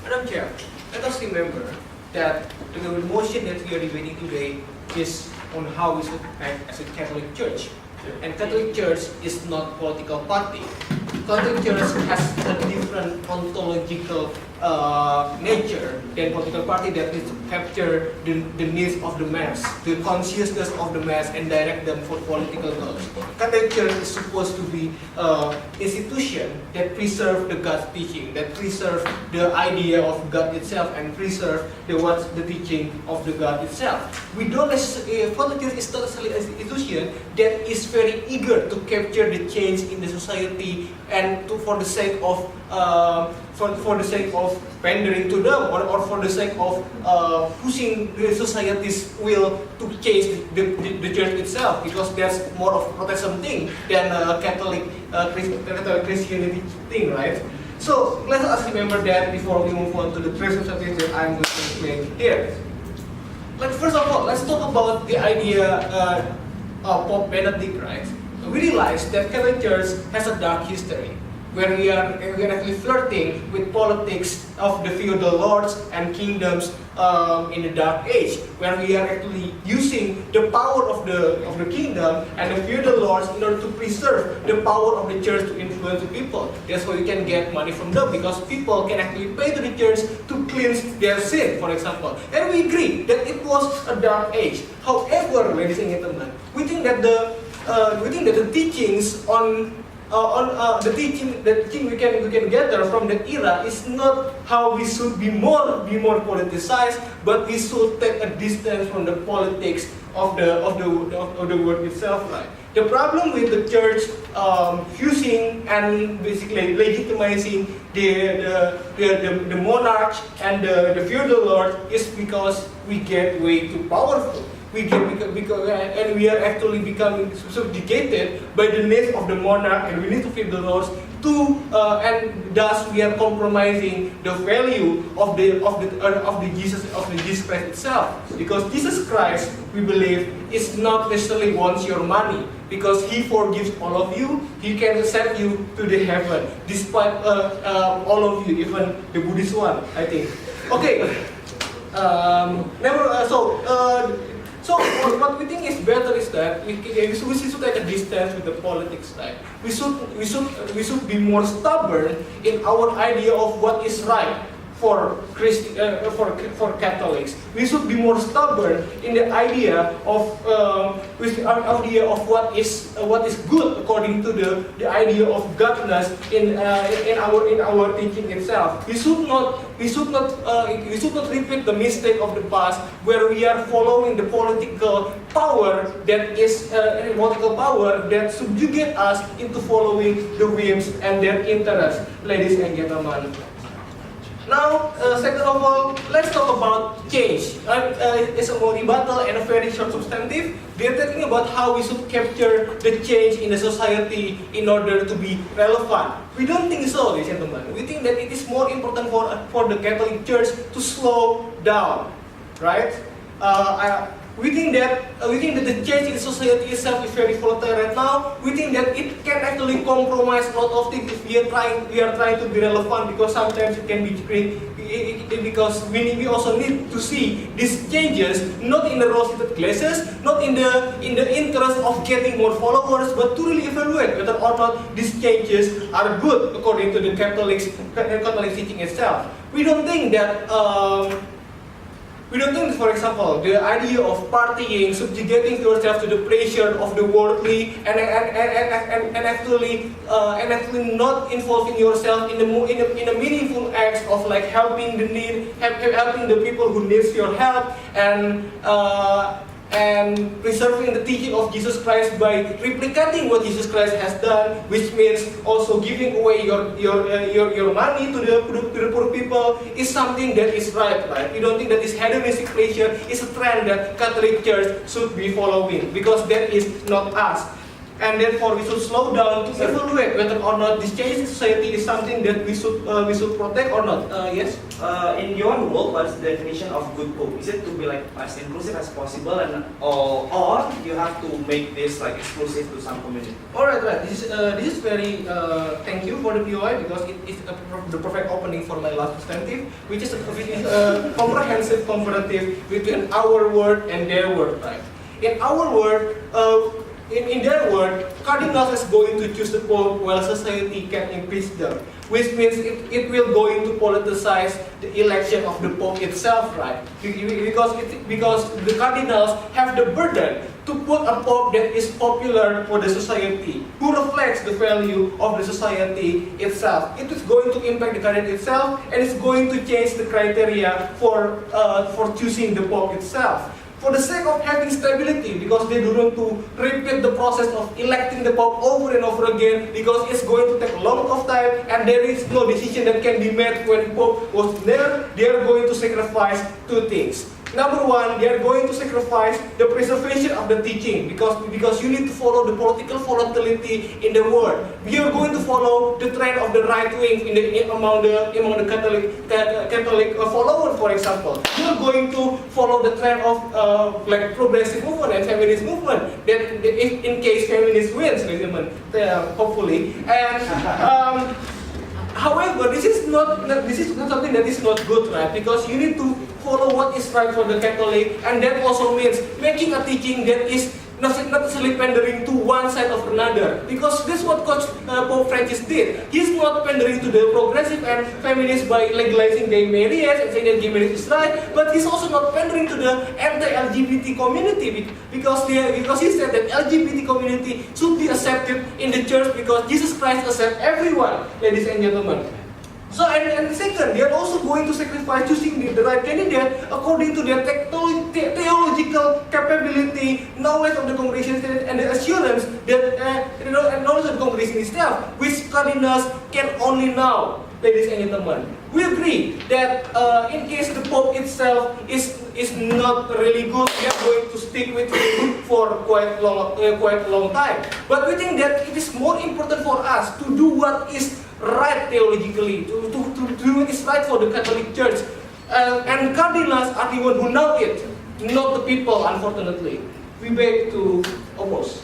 Madam Chair, let us remember that the motion that we are debating today is on how we should act as a Catholic Church. And Catholic Church is not political party. Catholic Church has a different ontological nature than political party that needs to capture the needs of the mass, the consciousness of the mass, and direct them for political goals. Catholic Church is supposed to be an institution that preserve the God's teaching, that preserve the idea of God itself, and preserve the teaching of the God itself. We don't necessarily, Catholic Church is not necessarily an institution that is very eager to capture the change in the society and for the sake of pandering to them, or for the sake of pushing the society's will to change the church itself, because that's more of a Protestant thing than a Catholic Christianity thing, right? So let us remember that before we move on to the present subject that I'm going to explain here. First of all, let's talk about the idea of Pope Benedict, right? We realize that Catholic Church has a dark history, where we are actually flirting with politics of the feudal lords and kingdoms in the Dark Age, where we are actually using the power of the kingdom and the feudal lords in order to preserve the power of the church to influence the people. That's why we can get money from them, because people can actually pay to the church to cleanse their sin, for example. And we agree that it was a Dark Age. However, ladies and gentlemen, we think that the teachings on the teaching we can gather from that era is not how we should be more politicized, but we should take a distance from the politics of the word itself, right? The problem with the church using and basically legitimizing the monarch and the feudal lord is because we get way too powerful. And we are actually becoming subjugated by the needs of the monarch, and we need to feed the lords and thus we are compromising the value of the Jesus Christ itself. Because Jesus Christ, we believe, is not necessarily wants your money, because He forgives all of you. He can send you to the heaven, despite all of you, even the Buddhist one, I think. Okay. So what we think is better is that we should take a distance with the politics, right? We should be more stubborn in our idea of what is right for Catholics. We should be more stubborn in the idea of what is good according to the idea of godness in our thinking itself. We should not repeat the mistake of the past, where we are following the political power that subjugate us into following the whims and their interests, ladies and gentlemen. Now, second of all, let's talk about change. It's a more rebuttal and a very short substantive. We are talking about how we should capture the change in the society in order to be relevant. We don't think so, ladies and gentlemen. We think that it is more important for the Catholic Church to slow down, right? We think that the change in society itself is very volatile right now. We think that it can actually compromise a lot of things if we are trying to be relevant, because sometimes it can be because we also need to see these changes not in the rose-tinted glasses, not in the interest of getting more followers, but to really evaluate whether or not these changes are good according to the Catholic teaching itself. We don't think that. For example, the idea of partying, subjugating yourself to the pressure of the worldly, and actually not involving yourself in a meaningful acts of like helping the people who needs your help, and preserving the teaching of Jesus Christ by replicating what Jesus Christ has done, which means also giving away your money to the poor people, is something that is right? We don't think that this hedonistic pleasure is a trend that Catholic Church should be following, because that is not us. and therefore we should slow down to evaluate whether or not this change in society is something that we should protect or not. Yes? In your world, what is the definition of good pope? Is it to be like as inclusive as possible, and or you have to make this like exclusive to some community? Alright, right. This is very thank you for the POI, because it is the perfect opening for my last perspective, which is a comprehensive comparative between our word and their word. Right? In our word, in their word, cardinals is going to choose the pope while society can impeach them, which means it will going to politicize the election of the pope itself, right? Because the cardinals have the burden to put a pope that is popular for the society, who reflects the value of the society itself. It is going to impact the cardinal itself, and it's going to change the criteria for choosing the pope itself. For the sake of having stability, because they don't want to repeat the process of electing the pope over and over again, because it's going to take a lot of time and there is no decision that can be made when the pope was there. They are going to sacrifice two things. Number one, they are going to sacrifice the preservation of the teaching, because you need to follow the political volatility in the world. We are going to follow the trend of the right wing among the Catholic followers, for example. You are going to follow the trend of like progressive movement and feminist movement. That if in case feminist wins, hopefully. And however, this is not something that is not good, right? Because you need to follow what is right for the Catholic, and that also means making a teaching that is not necessarily pandering to one side or another. Because this is what Pope Francis did. He's not pandering to the progressive and feminists by legalizing gay marriage and saying that gay marriage is right, but he's also not pandering to the anti-LGBT community, because he said that LGBT community should be accepted in the church because Jesus Christ accepts everyone, ladies and gentlemen. So, and second, they are also going to sacrifice choosing the right candidate according to their theological capability, knowledge of the congregation, and the assurance that knowledge of the congregation itself, which cardinals can only know, ladies and gentlemen. We agree that in case the Pope itself is not really good, we are going to stick with him for quite a long time. But we think that it is more important for us to do what is right theologically, to do what is right for the Catholic Church. And cardinals are the one who know it, not the people, unfortunately. We beg to oppose.